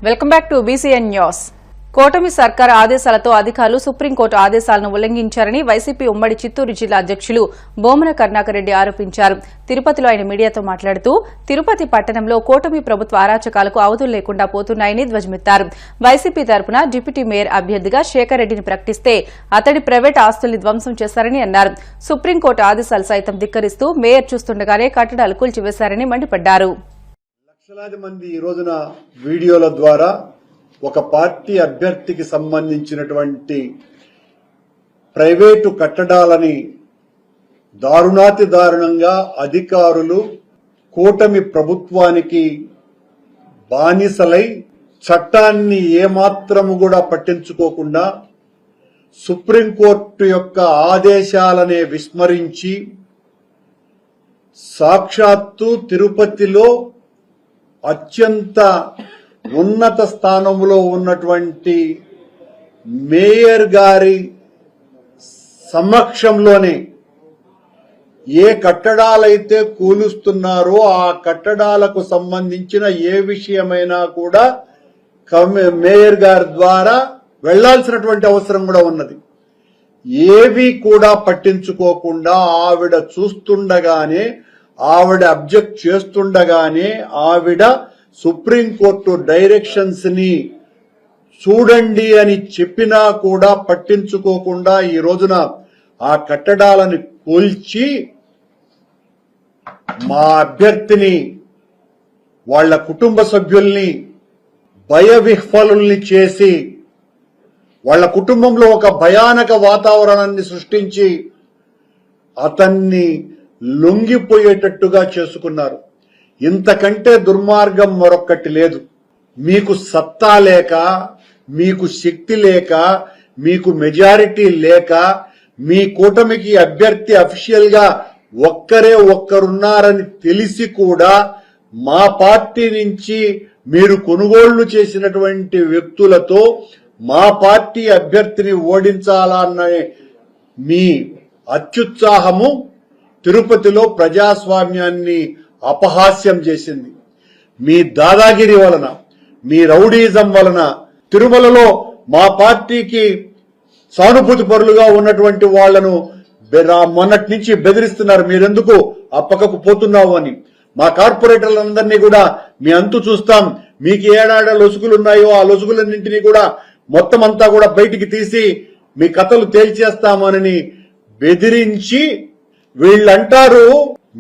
Welcome back to BCN news. కూటమి సర్కార్ ఆదేశాలతో అధికారులు సుప్రీంకోర్టు ఆదేశాలను ఉల్లంఘించారని వైసీపీ ఉమ్మడి చిత్తూరు జిల్లా అధ్యక్షులు బోమన కరుణాకర్ రెడ్డి ఆరోపించారు. తిరుపతిలో ఆయన మీడియాతో మాట్లాడుతూ తిరుపతి పట్టణంలో కూటమి ప్రభుత్వ అరాచకాలకు అవధులు లేకుండా పోతున్నాయని ధ్వజమెత్తారు. వైసీపీ తరపున డిప్యూటీ మేయర్ అభ్యర్థిగా శేఖర్ రెడ్డిని ప్రకటిస్తే అతడి ప్రైవేట్ ఆస్తుల్ని ధ్వంసం చేశారని అన్నారు. సుప్రీంకోర్టు ఆదేశాలు సైతం ధిక్కరిస్తూ మేయర్ చూస్తుండగానే కట్టడాలు కూల్చివేశారని మండిపడ్డారు. లక్షలాది మంది ఈ రోజున వీడియోల ద్వారా ఒక పార్టీ అభ్యర్థికి సంబంధించినటువంటి ప్రైవేటు కట్టడాలని దారుణాతి దారుణంగా అధికారులు కూటమి ప్రభుత్వానికి బానిసలై చట్టాన్ని ఏమాత్రము కూడా పట్టించుకోకుండా సుప్రీంకోర్టు యొక్క ఆదేశాలనే విస్మరించి సాక్షాత్తు తిరుపతిలో అత్యంత ఉన్నత స్థానంలో ఉన్నటువంటి మేయర్ గారి సమక్షంలోనే ఏ కట్టడాలైతే కూలుస్తున్నారో ఆ కట్టడాలకు సంబంధించిన ఏ విషయమైనా కూడా మేయర్ గారి ద్వారా వెళ్లాల్సినటువంటి అవసరం కూడా ఉన్నది. ఏవి కూడా పట్టించుకోకుండా ఆవిడ చూస్తుండగానే, ఆవిడ అబ్జెక్ట్ చేస్తుండగానే ఆవిడ సుప్రీంకోర్టు డైరెక్షన్స్ ని చూడండి అని చెప్పినా కూడా పట్టించుకోకుండా ఈ రోజున ఆ కట్టడాలను కూల్చి మా అభ్యర్థిని, వాళ్ల కుటుంబ సభ్యుల్ని భయవిహ్వలుల్ని చేసి వాళ్ల కుటుంబంలో ఒక భయానక వాతావరణాన్ని సృష్టించి అతన్ని లొంగిపోయేటట్టుగా చేసుకున్నారు. ఇంతకంటే దుర్మార్గం మరొక్కటి లేదు. మీకు సత్తా లేక, మీకు శక్తి లేక, మీకు మెజారిటీ లేక, మీ కూటమికి అభ్యర్థి అఫీషియల్ గా ఒక్కరున్నారని తెలిసి కూడా మా పార్టీ నుంచి మీరు కొనుగోళ్లు చేసినటువంటి వ్యక్తులతో మా పార్టీ అభ్యర్థిని ఓడించాలన్న మీ అత్యుత్సాహము తిరుపతిలో ప్రజాస్వామ్యాన్ని అపహాస్యం చేసింది. మీ దాదాగిరి వలన, మీ రౌడీజం వలన తిరుమలలో మా పార్టీకి సానుభూతి పరులుగా ఉన్నటువంటి వాళ్లను మొన్నటి నుంచి బెదిరిస్తున్నారు. మీరెందుకు ఆ పక్కకు పోతున్నావు అని. మా కార్పొరేటర్లందరినీ కూడా మీ అంతు చూస్తాం, మీకు ఏడాడ లొసుగులున్నాయో ఆ లొసుగులన్నింటినీ కూడా మొత్తం అంతా కూడా బయటికి తీసి మీ కథలు తేల్చేస్తామని బెదిరించి వీళ్ళంటారు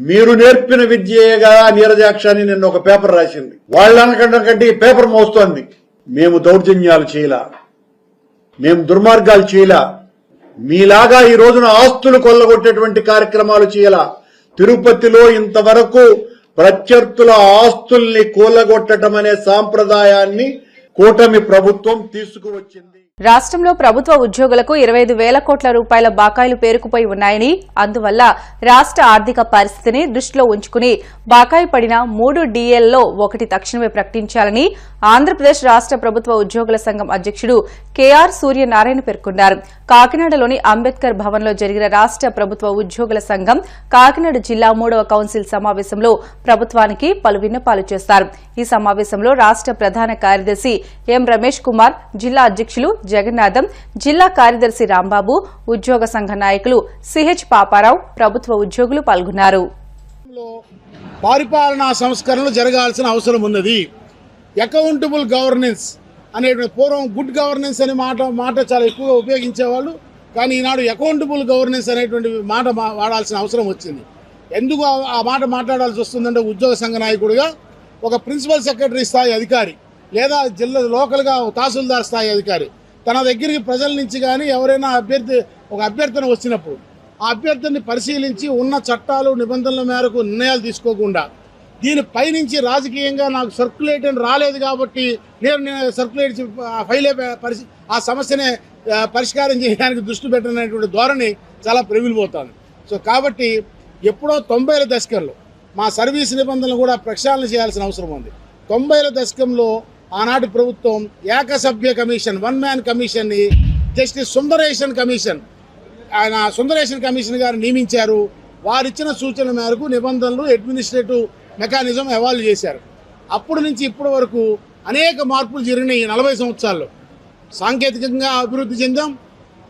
మీరు నేర్పిన విద్యగా నీరజాక్షాన్ని నిన్న ఒక పేపర్ రాసింది. వాళ్ళకంటే పేపర్ మోస్తోంది. మేము దౌర్జన్యాలు చేయలా, మేము దుర్మార్గాలు చేయలా, మీలాగా ఈ రోజున ఆస్తులు కొల్లగొట్టేటువంటి కార్యక్రమాలు చేయలా. తిరుపతిలో ఇంతవరకు ప్రత్యర్థుల ఆస్తుల్ని కూలగొట్టడం అనే సాంప్రదాయాన్ని కూటమి ప్రభుత్వం తీసుకువచ్చింది. రాష్ట్రంలో ప్రభుత్వ ఉద్యోగులకు 25,000 కోట్ల రూపాయల బకాయిలు పేరుకుపోయి ఉన్నాయని, అందువల్ల రాష్ట్ర ఆర్థిక పరిస్థితిని దృష్టిలో ఉంచుకుని బకాయి పడిన 3 DLలో ఒకటి తక్షణమే ప్రకటించాలని ఆంధ్రప్రదేశ్ రాష్ట్ర ప్రభుత్వ ఉద్యోగుల సంఘం అధ్యక్షుడు KR సూర్యనారాయణ పేర్కొన్నారు. కాకినాడలోని అంబేద్కర్ భవన్లో జరిగిన రాష్ట్ర ప్రభుత్వ ఉద్యోగుల సంఘం కాకినాడ జిల్లా 3వ కౌన్సిల్ సమావేశంలో ప్రభుత్వానికి పలు విన్నపాలు చేస్తారు. ఈ సమావేశంలో రాష్ట్ర ప్రధాన కార్యదర్శి ఎం రమేష్ కుమార్, జిల్లా అధ్యక్షులు జగన్నాథం, జిల్లా కార్యదర్శి రాంబాబు, ఉద్యోగ సంఘ నాయకులు సిహెచ్ పాపారావు, ప్రభుత్వ ఉద్యోగులు పాల్గొన్నారు. పరిపాలనా సంస్కరణలు జరగాల్సిన అవసరం ఉన్నది. అకౌంటబుల్ గవర్నెన్స్ అనే పూర్వం గుడ్ గవర్నెన్స్ అనే మాట చాలా ఎక్కువగా ఉపయోగించేవాళ్ళు. కానీ ఈనాడు అకౌంటబుల్ గవర్నెన్స్ అనేటువంటి మాట వాడాల్సిన అవసరం వచ్చింది. ఎందుకు ఆ మాట మాట్లాడాల్సి వస్తుందంటే, ఉద్యోగ సంఘ నాయకుడిగా ఒక ప్రిన్సిపల్ సెక్రటరీ స్థాయి అధికారి లేదా జిల్లా లోకల్గా తహసీల్దార్ స్థాయి అధికారి తన దగ్గరికి ప్రజల నుంచి కానీ ఎవరైనా ఒక అభ్యర్థన వచ్చినప్పుడు ఆ అభ్యర్థిని పరిశీలించి ఉన్న చట్టాలు నిబంధనల మేరకు నిర్ణయాలు తీసుకోకుండా దీనిపై నుంచి రాజకీయంగా నాకు సర్క్యులేట్ రాలేదు కాబట్టి నేను సర్క్యులేట్ ఫైలే ఆ సమస్యనే పరిష్కారం చేయడానికి దృష్టి పెట్టినటువంటి ధోరణి చాలా ప్రబలిపోతుంది. సో కాబట్టి ఎప్పుడో 90ల దశకంలో మా సర్వీస్ నిబంధనలు కూడా ప్రక్షాళన చేయాల్సిన అవసరం ఉంది. 90ల దశకంలో ఆనాటి ప్రభుత్వం ఏకసభ్య కమిషన్, 1 మ్యాన్ కమిషన్ని జస్టిస్ సుందరేశన్ కమిషన్, ఆయన సుందరేశన్ కమిషన్ గారు నియమించారు. వారిచ్చిన సూచనల మేరకు నిబంధనలు, అడ్మినిస్ట్రేటివ్ మెకానిజం ఎవాల్వ్ చేశారు. అప్పటి నుంచి ఇప్పటి వరకు అనేక మార్పులు జరిగినాయి ఈ 40 సంవత్సరాల్లో. సాంకేతికంగా అభివృద్ధి చెందాం,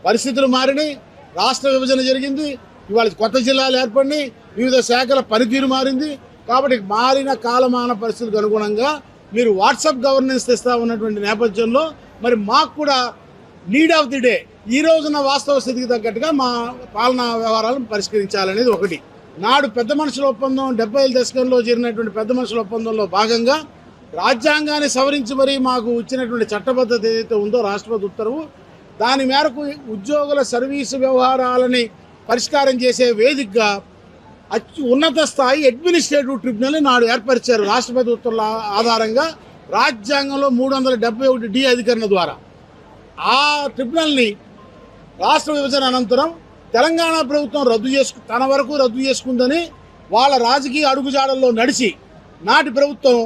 పరిస్థితులు మారినాయి, రాష్ట్ర విభజన జరిగింది, ఇవాళ కొత్త జిల్లాలు ఏర్పడినాయి, వివిధ శాఖల పనితీరు మారింది. కాబట్టి మారిన కాలమాన పరిస్థితులకు అనుగుణంగా మీరు వాట్సాప్ గవర్నెన్స్ తెస్తా ఉన్నటువంటి నేపథ్యంలో మరి మాకు కూడా లీడ్ ఆఫ్ ది డే ఈ రోజున వాస్తవ స్థితికి తగ్గట్టుగా మా పాలనా వ్యవహారాలను పరిష్కరించాలనేది ఒకటి. నాడు పెద్ద మనుషుల ఒప్పందం 70ల దశకంలో జరిగినటువంటి పెద్ద మనుషుల ఒప్పందంలో భాగంగా రాజ్యాంగాన్ని సవరించి మరీ మాకు ఇచ్చినటువంటి చట్టబద్ధత ఏదైతే ఉందో రాష్ట్రపతి ఉత్తర్వు, దాని మేరకు ఉద్యోగుల సర్వీసు వ్యవహారాలని పరిష్కారం చేసే వేదికగా ఉన్నత స్థాయి అడ్మినిస్ట్రేటివ్ ట్రిబ్యునల్ని నాడు ఏర్పరిచారు రాష్ట్రపతి ఉత్తర్వుల ఆధారంగా రాజ్యాంగంలో 371D అధికరణ ద్వారా. ఆ ట్రిబ్యునల్ని రాష్ట్ర విభజన అనంతరం తెలంగాణ ప్రభుత్వం తన వరకు రద్దు చేసుకుందని వాళ్ళ రాజకీయ అడుగుజాడల్లో నడిచి నాటి ప్రభుత్వం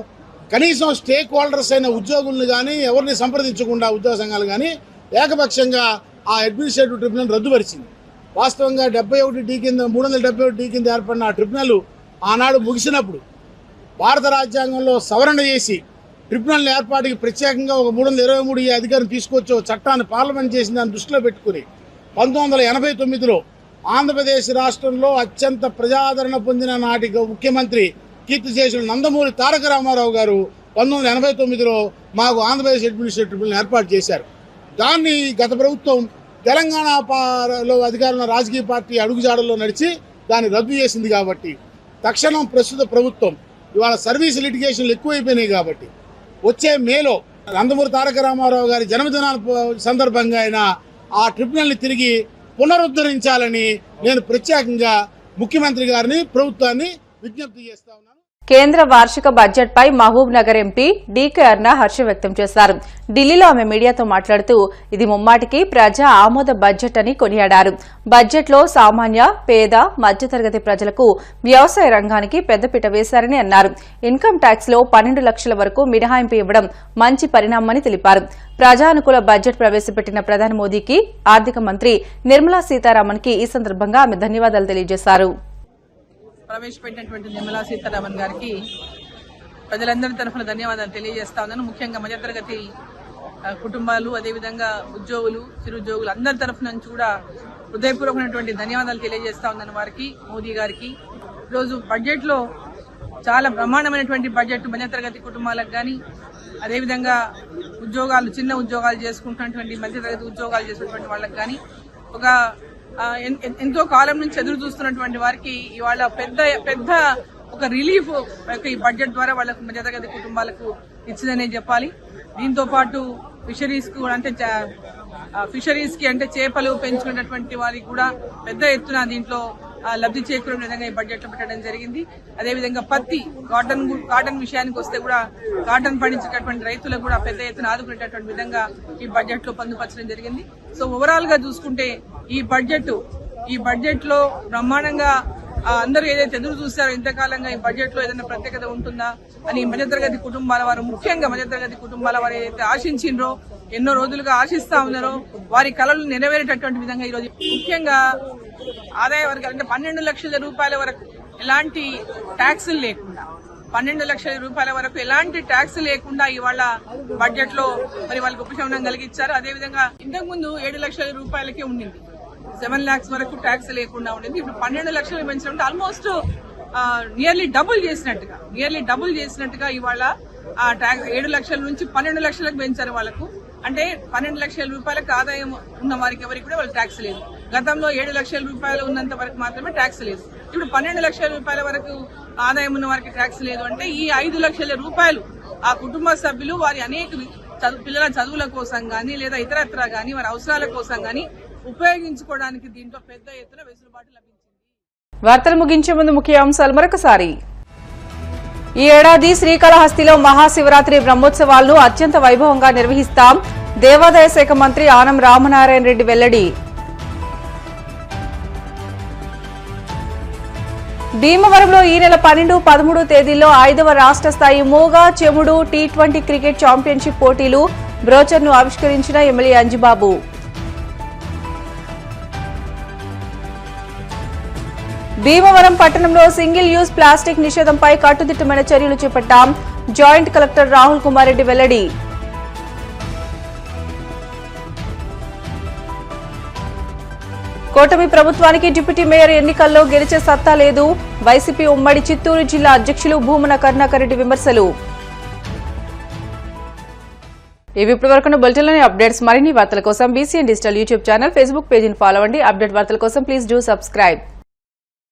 కనీసం స్టేక్ హోల్డర్స్ అయిన ఉద్యోగుల్ని కానీ ఎవరిని సంప్రదించకుండా ఉద్యోగ సంఘాలు కానీ ఏకపక్షంగా ఆ అడ్మినిస్ట్రేటివ్ ట్రిబ్యునల్ రద్దుపరిచింది. వాస్తవంగా 71D కింద 371D కింద ఏర్పడిన ఆ ట్రిబ్యునల్ ఆనాడు ముగిసినప్పుడు భారత రాజ్యాంగంలో సవరణ చేసి ట్రిబ్యునల్ ఏర్పాటుకి ప్రత్యేకంగా ఒక 323 అధికారం తీసుకొచ్చి ఒక చట్టాన్ని పార్లమెంట్ చేసిన దాన్ని దృష్టిలో పెట్టుకుని 1989లో ఆంధ్రప్రదేశ్ రాష్ట్రంలో అత్యంత ప్రజాదరణ పొందిన నాటి ముఖ్యమంత్రి కీర్తిశేషులు నందమూరి తారక రామారావు గారు 1989లో మాకు ఆంధ్రప్రదేశ్ అడ్మినిస్ట్రేటివ్ ట్రిబ్యునల్ ఏర్పాటు చేశారు. దాన్ని గత ప్రభుత్వం తెలంగాణలో అధికారంలో రాజకీయ పార్టీ అడుగుజాడల్లో నడిచి దాన్ని రద్దు చేసింది. కాబట్టి తక్షణం ప్రస్తుత ప్రభుత్వం ఇవాళ సర్వీస్ లిటిగేషన్లు ఎక్కువైపోయినాయి కాబట్టి వచ్చే మేలో నందమూరి తారక రామారావు గారి జన్మదినాల సందర్భంగా అయిన ఆ ట్రిబ్యునల్ని తిరిగి పునరుద్ధరించాలని నేను ప్రత్యేకంగా ముఖ్యమంత్రి గారిని ప్రభుత్వాన్ని విజ్ఞప్తి చేస్తా ఉన్నాను. కేంద్ర వార్షిక బడ్జెట్ పై మహబూబ్ నగర్ ఎంపీ డీకే అరుణ హర్షం వ్యక్తం చేశారు. ఢిల్లీలో ఆమె మీడియాతో మాట్లాడుతూ ఇది ముమ్మాటికి ప్రజా ఆమోద బడ్జెట్ అని కొనియాడారు. బడ్జెట్లో సామాన్య, పేద, మధ్యతరగతి ప్రజలకు వ్యవసాయ రంగానికి పెద్దపీట వేశారని అన్నారు. ఇన్కమ్ ట్యాక్స్ లో 12 లక్షల వరకు మినహాయింపు ఇవ్వడం మంచి పరిణామమని తెలిపారు. ప్రజానుకూల బడ్జెట్ ప్రవేశపెట్టిన ప్రధాని మోదీకి, ఆర్థిక మంత్రి నిర్మలా సీతారామన్ కి ఈ సందర్భంగా ఆమె ధన్యవాదాలు తెలియజేశారు. ప్రవేశపెట్టినటువంటి నిర్మలా సీతారామన్ గారికి ప్రజలందరి తరఫున ధన్యవాదాలు తెలియజేస్తా ఉన్నాను. ముఖ్యంగా మధ్యతరగతి కుటుంబాలు, అదేవిధంగా ఉద్యోగులు, చిరుద్యోగులు అందరి తరఫున నుంచి కూడా హృదయపూర్వకమైనటువంటి ధన్యవాదాలు తెలియజేస్తా ఉన్నాను వారికి, మోదీ గారికి. ఈరోజు బడ్జెట్లో చాలా బ్రహ్మాండమైనటువంటి బడ్జెట్ మధ్యతరగతి కుటుంబాలకు కానీ, అదేవిధంగా ఉద్యోగాలు, చిన్న ఉద్యోగాలు చేసుకుంటున్నటువంటి మధ్యతరగతి ఉద్యోగాలు చేసినటువంటి వాళ్ళకి కానీ, ఒక ఎంతో కాలం నుంచి ఎదురు చూస్తున్నటువంటి వారికి ఇవాళ పెద్ద ఒక రిలీఫ్ ఈ బడ్జెట్ ద్వారా వాళ్ళకు మధ్యతరగతి కుటుంబాలకు ఇచ్చిందనే చెప్పాలి. దీంతో పాటు ఫిషరీస్ కి అంటే చేపలు పెంచుకున్నటువంటి వారికి కూడా పెద్ద ఎత్తున దీంట్లో లబ్ధి చేకూరే విధంగా ఈ బడ్జెట్ లో పెట్టడం జరిగింది. అదేవిధంగా పత్తి, కాటన్ విషయానికి వస్తే కూడా కాటన్ పండించేటటువంటి రైతులకు కూడా పెద్ద ఎత్తున ఆదుకునేటటువంటి విధంగా ఈ బడ్జెట్ లో పొందుపరచడం జరిగింది. సో ఓవరాల్ గా చూసుకుంటే ఈ బడ్జెట్ లో బ్రహ్మాండంగా అందరూ ఏదైతే ఎదురు చూస్తారో ఇంతకాలంగా ఈ బడ్జెట్ లో ఏదైనా ప్రత్యేకత ఉంటుందా అని మధ్యతరగతి కుటుంబాల వారు, ముఖ్యంగా మధ్యతరగతి కుటుంబాల వారు ఏదైతే ఆశించిండ్రో, ఎన్నో రోజులుగా ఆశిస్తా ఉన్నారో వారి కలలు నెరవేరేటటువంటి విధంగా ఈరోజు ముఖ్యంగా ఆదాయ వర్గాలు అంటే 12 లక్షల రూపాయల వరకు ఎలాంటి ట్యాక్సులు లేకుండా 12 లక్షల రూపాయల వరకు ఎలాంటి ట్యాక్స్ లేకుండా ఇవాళ బడ్జెట్ లో మరి వాళ్ళకి ఉపశమనం కలిగించారు. అదేవిధంగా ఇంతకు ముందు 7 లక్షల రూపాయలకే ఉండింది, 7 lakhs వరకు ట్యాక్స్ లేకుండా ఉండింది. ఇప్పుడు 12 లక్షలు పెంచినట్టు ఆల్మోస్ట్ నియర్లీ డబుల్ చేసినట్టుగా ఇవాళ ఆ ట్యాక్స్ 7 లక్షల నుంచి 12 లక్షలకు పెంచారు వాళ్ళకు. అంటే 12 లక్షల రూపాయలకు ఆదాయం ఉన్న వారికి ఎవరికి కూడా వాళ్ళు ట్యాక్స్ లేదు. గతంలో 7 లక్షల రూపాయలు ఉన్నంత వరకు మాత్రమే ట్యాక్స్ లేదు. ఇప్పుడు 12 లక్షల రూపాయల వరకు ఆదాయం ఉన్న వారికి ట్యాక్స్ లేదు. అంటే ఈ 5 లక్షల రూపాయలు ఆ కుటుంబ సభ్యులు వారి అనేక పిల్లల చదువుల కోసం గానీ లేదా ఇతరత్రా గానీ వారి అవసరాల కోసం గానీ ఉపయోగించుకోవడానికి దీంట్లో పెద్ద ఎత్తున వెసులుబాటు లభించింది. వార్తలు ముగించే ముందు ముఖ్య అంశాలు మరొకసారి. ఈ ఏడాది శ్రీకాళహస్తిలో మహాశివరాత్రి బ్రహ్మోత్సవాలను అత్యంత వైభవంగా నిర్వహిస్తాం. దేవాదాయ శాఖ మంత్రి ఆనం రామనారాయణ రెడ్డి వెల్లడి. భీమవరంలో ఈ నెల 12, 13 తేదీల్లో 5వ రాష్ట్ర స్థాయి మూగ చెముడు T20 క్రికెట్ ఛాంపియన్షిప్ పోటీలు బ్రోచర్ను ఆవిష్కరించిన ఎమ్మెల్యే అంజిబాబు. భీమవరం పట్టణంలో సింగిల్ యూజ్ ప్లాస్టిక్ నిషేధంపై కట్టుదిట్టమైన చర్యలు చేపట్టాం. జాయింట్ కలెక్టర్ రాహుల్ కుమార్ రెడ్డి వెల్లడి. కూటమి ప్రభుత్వానికి డిప్యూటీ మేయర్ ఎన్నికల్లో గెలిచే సత్తా లేదు. వైసీపీ ఉమ్మడి చిత్తూరు జిల్లా అధ్యక్షులు భూమన కరుణాకర్ రెడ్డి విమర్శలు. ఇవి ఇప్పటివరకు బులెటిన్లోని అప్డేట్స్. మరిన్ని వార్తల కోసం BCN digital YouTube channel, Facebook పేజీని ఫాలో అవ్వండి. అప్డేట్ వార్తల కోసం ప్లీజ్ డూ సబ్స్క్రైబ్.